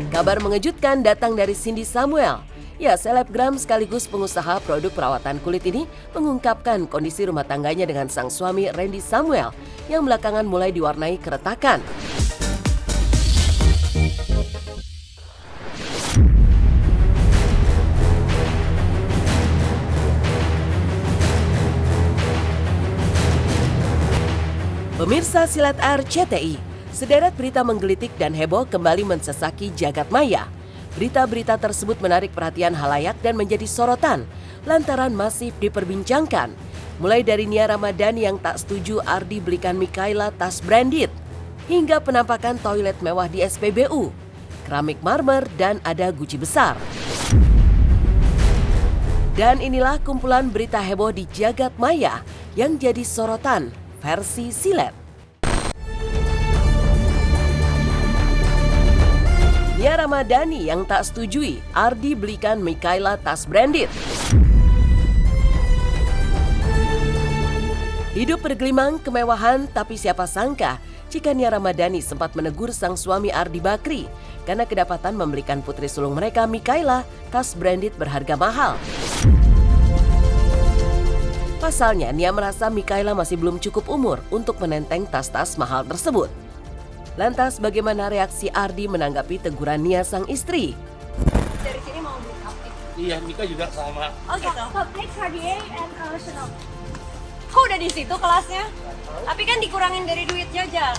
Kabar mengejutkan datang dari Cindy Samuel. Ya, selebgram sekaligus pengusaha produk perawatan kulit ini mengungkapkan kondisi rumah tangganya dengan sang suami Randy Samuel yang belakangan mulai diwarnai keretakan. Pemirsa Silat RCTI, sederet berita menggelitik dan heboh kembali mensesaki jagat maya. Berita-berita tersebut menarik perhatian halayak dan menjadi sorotan lantaran masif diperbincangkan. Mulai dari Nia Ramadhani yang tak setuju Ardi belikan Mikaela tas branded, hingga penampakan toilet mewah di SPBU, keramik marmer dan ada guci besar. Dan inilah kumpulan berita heboh di jagat maya yang jadi sorotan versi Silet. Nia Ramadhani yang tak setujui Ardi belikan Mikaela tas branded. Hidup bergelimang kemewahan, tapi siapa sangka jika Nia Ramadhani sempat menegur sang suami Ardi Bakri karena kedapatan membelikan putri sulung mereka Mikaela tas branded berharga mahal. Pasalnya Nia merasa Mikaela masih belum cukup umur untuk menenteng tas-tas mahal tersebut. Lantas bagaimana reaksi Ardi menanggapi teguran Nia sang istri? Dari sini mau beli apa? Iya, Mika juga sama. Oh gitu? Publix, Cartier, and Chanel. Kok udah di situ kelasnya? Tapi kan dikurangin dari duit jajan.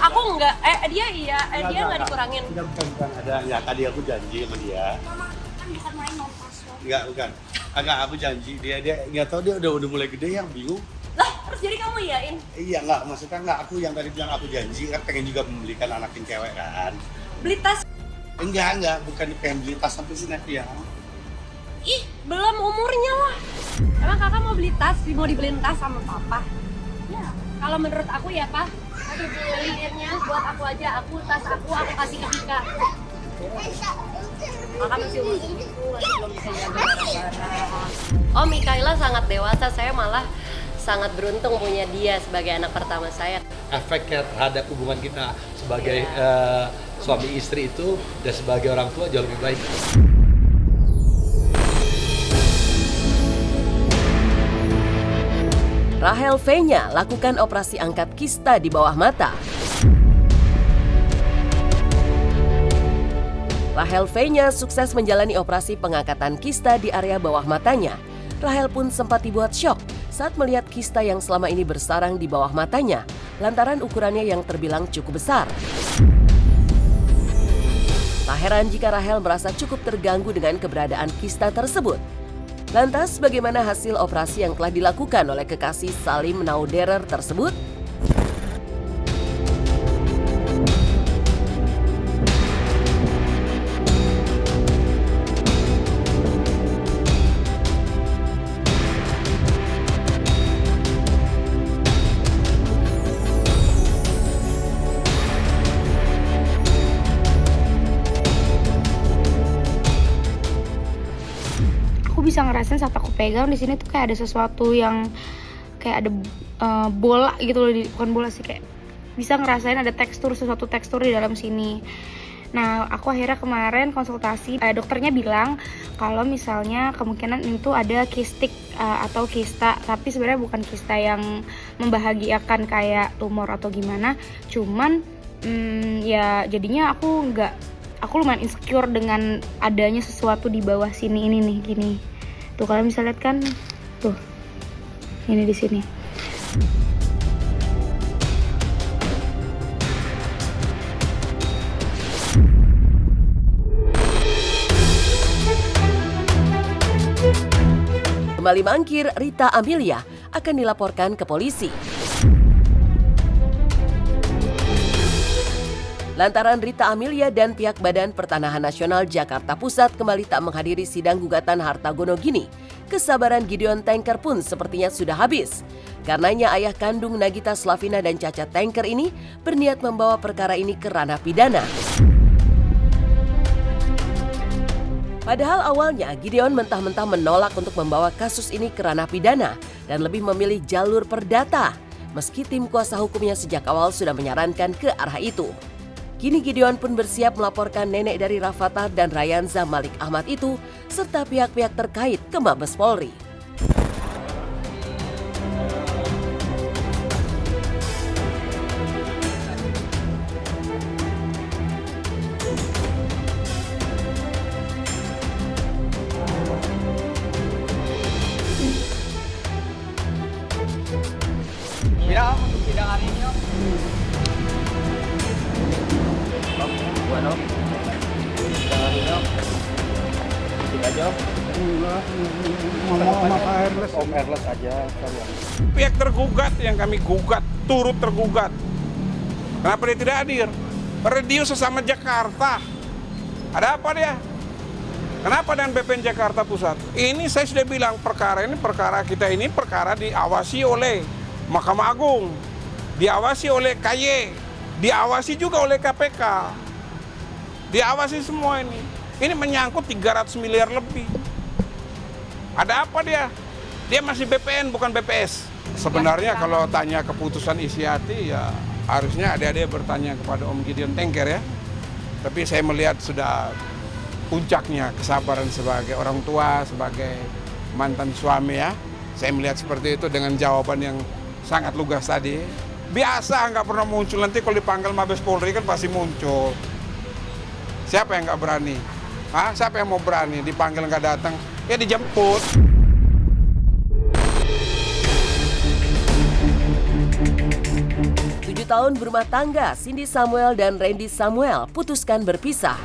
Aku enggak, dia iya, dia enggak dikurangin. Bukan. Ada, ya tadi aku janji sama dia. Mama kan bisa main non password. Bukan. Agak aku janji, dia nggak tahu dia udah mulai gede yang bingung. Lah, terus jadi kamu iyain? Iya maksudnya aku yang tadi bilang aku janji kan pengen juga membelikan anak yang cewek kan. Beli tas? Enggak, bukan pengen beli tas sampai sini ya. Ih, belum umurnya lah. Emang kakak mau beli tas, mau dibeliin tas sama papa? Ya. Kalau menurut aku ya pak, aku beliinnya buat aku aja, tas aku kasih ke Vika. Kakak masih umur segitu, belum bisa jaga barang-barang. Oh, Mikaela sangat dewasa, saya malah sangat beruntung punya dia sebagai anak pertama saya. Efeknya terhadap hubungan kita sebagai suami istri itu dan sebagai orang tua jauh lebih baik. Rahel V-nya lakukan operasi angkat kista di bawah mata. Rahel V-nya sukses menjalani operasi pengangkatan kista di area bawah matanya. Rahel pun sempat dibuat syok saat melihat kista yang selama ini bersarang di bawah matanya, lantaran ukurannya yang terbilang cukup besar. Tak heran jika Rahel merasa cukup terganggu dengan keberadaan kista tersebut. Lantas bagaimana hasil operasi yang telah dilakukan oleh kekasih Salim Nauderer tersebut? Bisa ngerasain saat aku pegang di sini tuh kayak ada sesuatu yang kayak ada bola gitu loh, bukan bola sih, kayak bisa ngerasain ada sesuatu tekstur di dalam sini. Nah, aku akhirnya kemarin konsultasi, dokternya bilang kalau misalnya kemungkinan itu ada kistik atau kista, tapi sebenarnya bukan kista yang membahagiakan kayak tumor atau gimana, cuman ya jadinya aku lumayan insecure dengan adanya sesuatu di bawah sini ini nih, gini. Tuh kalian bisa lihat kan, tuh ini di sini. Kembali mangkir, Rita Amelia akan dilaporkan ke polisi. Lantaran Rita Amelia dan pihak Badan Pertanahan Nasional Jakarta Pusat kembali tak menghadiri sidang gugatan harta gono gini, kesabaran Gideon Tanker pun sepertinya sudah habis. Karenanya ayah kandung Nagita Slavina dan Caca Tanker ini berniat membawa perkara ini ke ranah pidana. Padahal awalnya Gideon mentah-mentah menolak untuk membawa kasus ini ke ranah pidana dan lebih memilih jalur perdata, meski tim kuasa hukumnya sejak awal sudah menyarankan ke arah itu. Kini Gideon pun bersiap melaporkan nenek dari Rafathar dan Rayanza Malik Ahmad itu serta pihak-pihak terkait ke Mabes Polri. Tidak untuk sidang hari ini, Om. Buat Om. Sidang hari ini, Om. Tidak aja, Om. Sama Pak Erles. Om Erles aja sekalian. Pihak tergugat yang kami gugat, turut tergugat. Kenapa dia tidak hadir? Radio sesama Jakarta. Ada apa dia? Kenapa dengan BPN Jakarta Pusat? Ini saya sudah bilang perkara kita ini perkara diawasi oleh Mahkamah Agung, diawasi oleh KY, diawasi juga oleh KPK. Diawasi semua ini. Ini menyangkut 300 miliar lebih. Ada apa dia? Dia masih BPN bukan BPS. Sebenarnya kalau tanya keputusan isi hati ya harusnya adik-adik bertanya kepada Om Gideon Tengker ya. Tapi saya melihat sudah puncaknya kesabaran sebagai orang tua, sebagai mantan suami ya. Saya melihat seperti itu dengan jawaban yang sangat lugas tadi. Biasa nggak pernah muncul, nanti kalau dipanggil Mabes Polri kan pasti muncul. Siapa yang nggak berani? Siapa yang mau berani? Dipanggil nggak datang, ya dijemput. Tahun berumah tangga, Cindy Samuel dan Randy Samuel putuskan berpisah.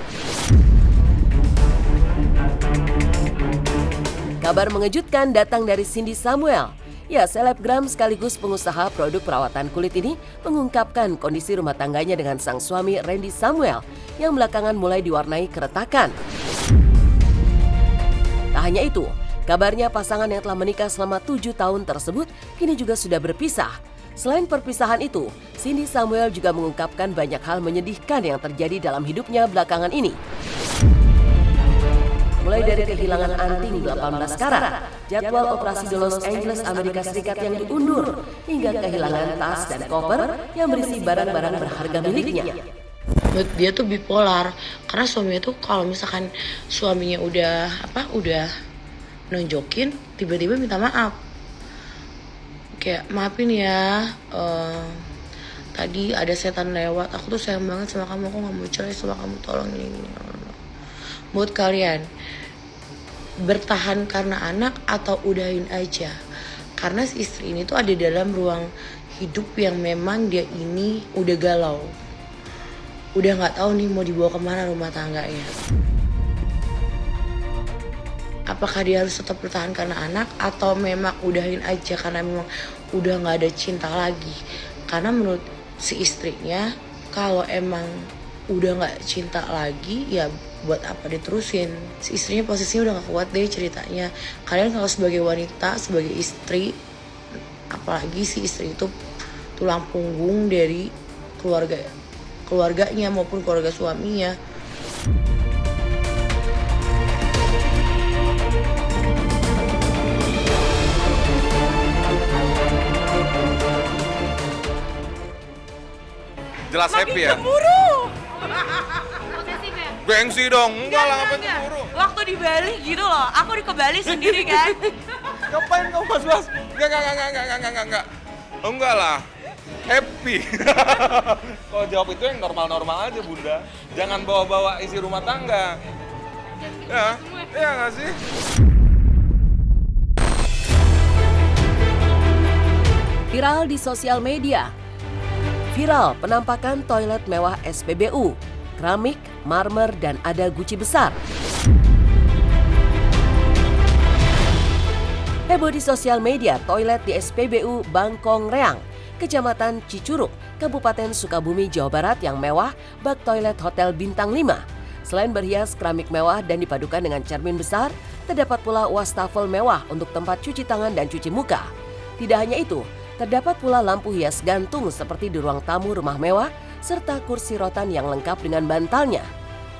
Kabar mengejutkan datang dari Cindy Samuel. Ya, selebgram sekaligus pengusaha produk perawatan kulit ini mengungkapkan kondisi rumah tangganya dengan sang suami Randy Samuel yang belakangan mulai diwarnai keretakan. Tak hanya itu, kabarnya pasangan yang telah menikah selama 7 tahun tersebut kini juga sudah berpisah. Selain perpisahan itu, Cindy Samuel juga mengungkapkan banyak hal menyedihkan yang terjadi dalam hidupnya belakangan ini. Mulai dari kehilangan anting 18 karat, jadwal operasi di Los Angeles, Amerika Serikat yang diundur, hingga kehilangan tas dan koper yang berisi barang-barang berharga miliknya. Buat dia tuh bipolar, karena suaminya tuh kalau misalkan suaminya udah nonjokin, tiba-tiba minta maaf. Kayak maafin ya, tadi ada setan lewat, aku tuh sayang banget sama kamu, aku gak mau cerai sama kamu, tolong ini. Buat kalian, bertahan karena anak atau udahin aja. Karena si istri ini tuh ada dalam ruang hidup yang memang dia ini udah galau. Udah gak tahu nih mau dibawa kemana rumah tangganya. Apakah dia harus tetap bertahan karena anak atau memang udahin aja karena memang udah gak ada cinta lagi. Karena menurut si istrinya kalau emang udah gak cinta lagi ya buat apa diterusin. Si istrinya posisinya udah gak kuat deh ceritanya. Kalian kalau sebagai wanita, sebagai istri, apalagi si istri itu tulang punggung dari keluarganya maupun keluarga suaminya. Jelas happy ya? Cemburu. Gengsi dong, enggak lah ngapain cemburu. Waktu di Bali gitu loh, aku ke Bali sendiri kan. Ngapain kamu mas? Enggak. Enggak lah, happy. Kalau jawab itu yang normal-normal aja bunda. Jangan bawa-bawa isi rumah tangga. Ya, iya nggak sih? Viral di sosial media. Viral penampakan toilet mewah SPBU, keramik, marmer, dan ada guci besar. Heboh di sosial media, toilet di SPBU Bangkong Reang, Kecamatan Cicurug, Kabupaten Sukabumi, Jawa Barat yang mewah, bak toilet Hotel Bintang 5. Selain berhias keramik mewah dan dipadukan dengan cermin besar, terdapat pula wastafel mewah untuk tempat cuci tangan dan cuci muka. Tidak hanya itu, terdapat pula lampu hias gantung seperti di ruang tamu rumah mewah, serta kursi rotan yang lengkap dengan bantalnya.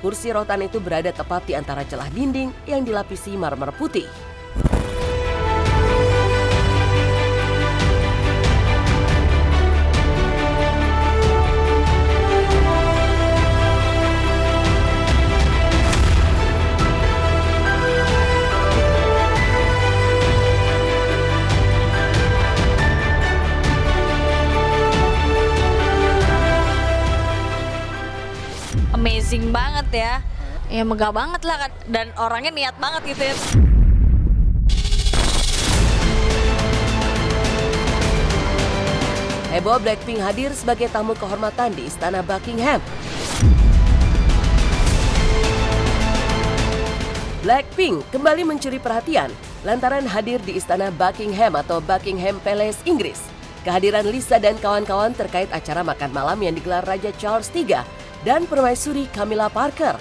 Kursi rotan itu berada tepat di antara celah dinding yang dilapisi marmer putih. amazing banget ya. Ya megah banget lah kan, dan orangnya niat banget gitu ya. Heboh Blackpink hadir sebagai tamu kehormatan di Istana Buckingham. Blackpink kembali mencuri perhatian lantaran hadir di Istana Buckingham atau Buckingham Palace, Inggris. Kehadiran Lisa dan kawan-kawan terkait acara makan malam yang digelar Raja Charles III dan permaisuri Camilla Parker.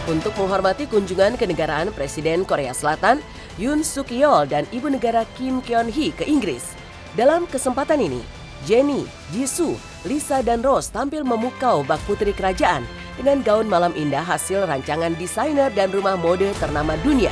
Untuk menghormati kunjungan kenegaraan Presiden Korea Selatan, Yoon Suk Yeol dan Ibu Negara Kim Keon Hee ke Inggris. Dalam kesempatan ini, Jennie, Jisoo, Lisa dan Rose tampil memukau bak putri kerajaan dengan gaun malam indah hasil rancangan desainer dan rumah mode ternama dunia.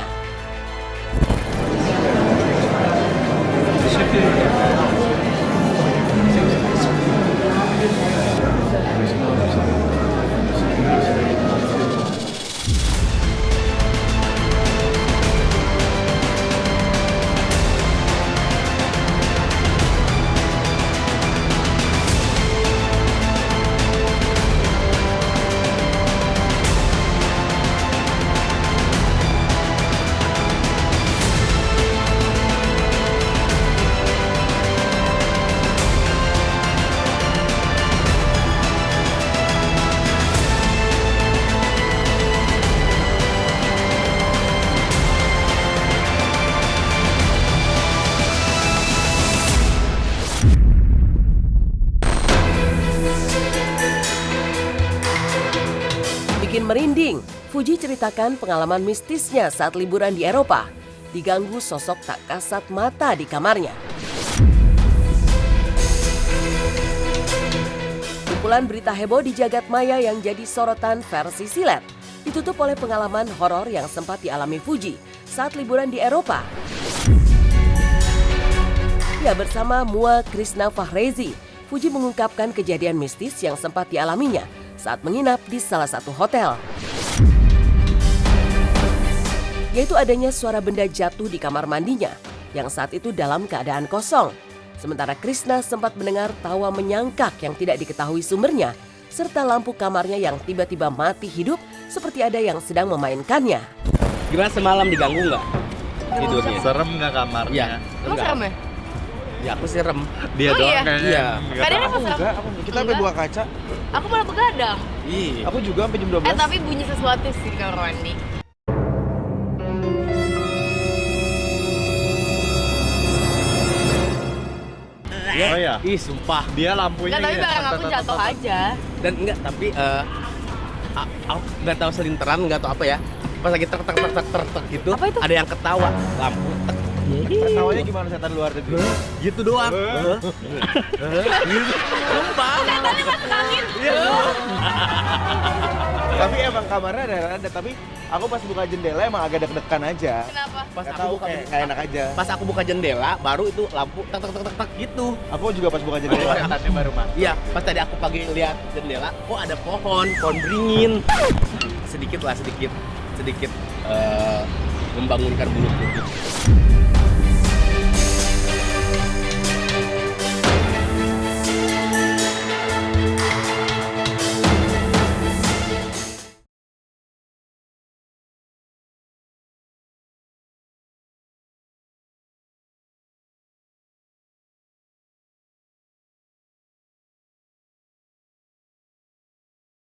Bikin merinding, Fuji ceritakan pengalaman mistisnya saat liburan di Eropa. Diganggu sosok tak kasat mata di kamarnya. Kumpulan berita heboh di jagat maya yang jadi sorotan versi silet ditutup oleh pengalaman horor yang sempat dialami Fuji saat liburan di Eropa. Ya, bersama Mua Krishna Fahrezi, Fuji mengungkapkan kejadian mistis yang sempat dialaminya saat menginap di salah satu hotel. Yaitu adanya suara benda jatuh di kamar mandinya yang saat itu dalam keadaan kosong. Sementara Krishna sempat mendengar tawa menyangkak yang tidak diketahui sumbernya, serta lampu kamarnya yang tiba-tiba mati hidup seperti ada yang sedang memainkannya. Gimana semalam diganggu nggak tidurnya? Serem nggak kamarnya? Iya. Emang serem ya? Ya aku serem. Dia Oh, doang iya? kayaknya. Iya. Kalian apa serem? Kita sampai buka kaca. Aku malah begadang. Iya. Aku juga sampai jam 12. Tapi bunyi sesuatu sih di kamar mandi. Oh ya. Ih, sumpah. Dia lampunya. Enggak, tapi barang aku jatuh aja. Dan enggak, tapi aku nggak tahu selinteran, nggak tahu apa ya. Pas lagi tek gitu, Apa itu? ada yang ketawa, lampu tek. Ketawanya gimana setan luar itu? Gitu doang. Sumpah. Setannya masuk angin. Tapi emang kamarnya ada, tapi aku pas buka jendela emang agak deg-degan aja. Kenapa? Pas Nggak aku tahu, buka kayak enak aja. Pas aku buka jendela, baru itu lampu tek gitu. Aku juga pas buka jendela setannya baru mati. Iya, pas tadi aku pagi lihat jendela, kok ada pohon beringin. Sedikit membangunkan bulu kuduk.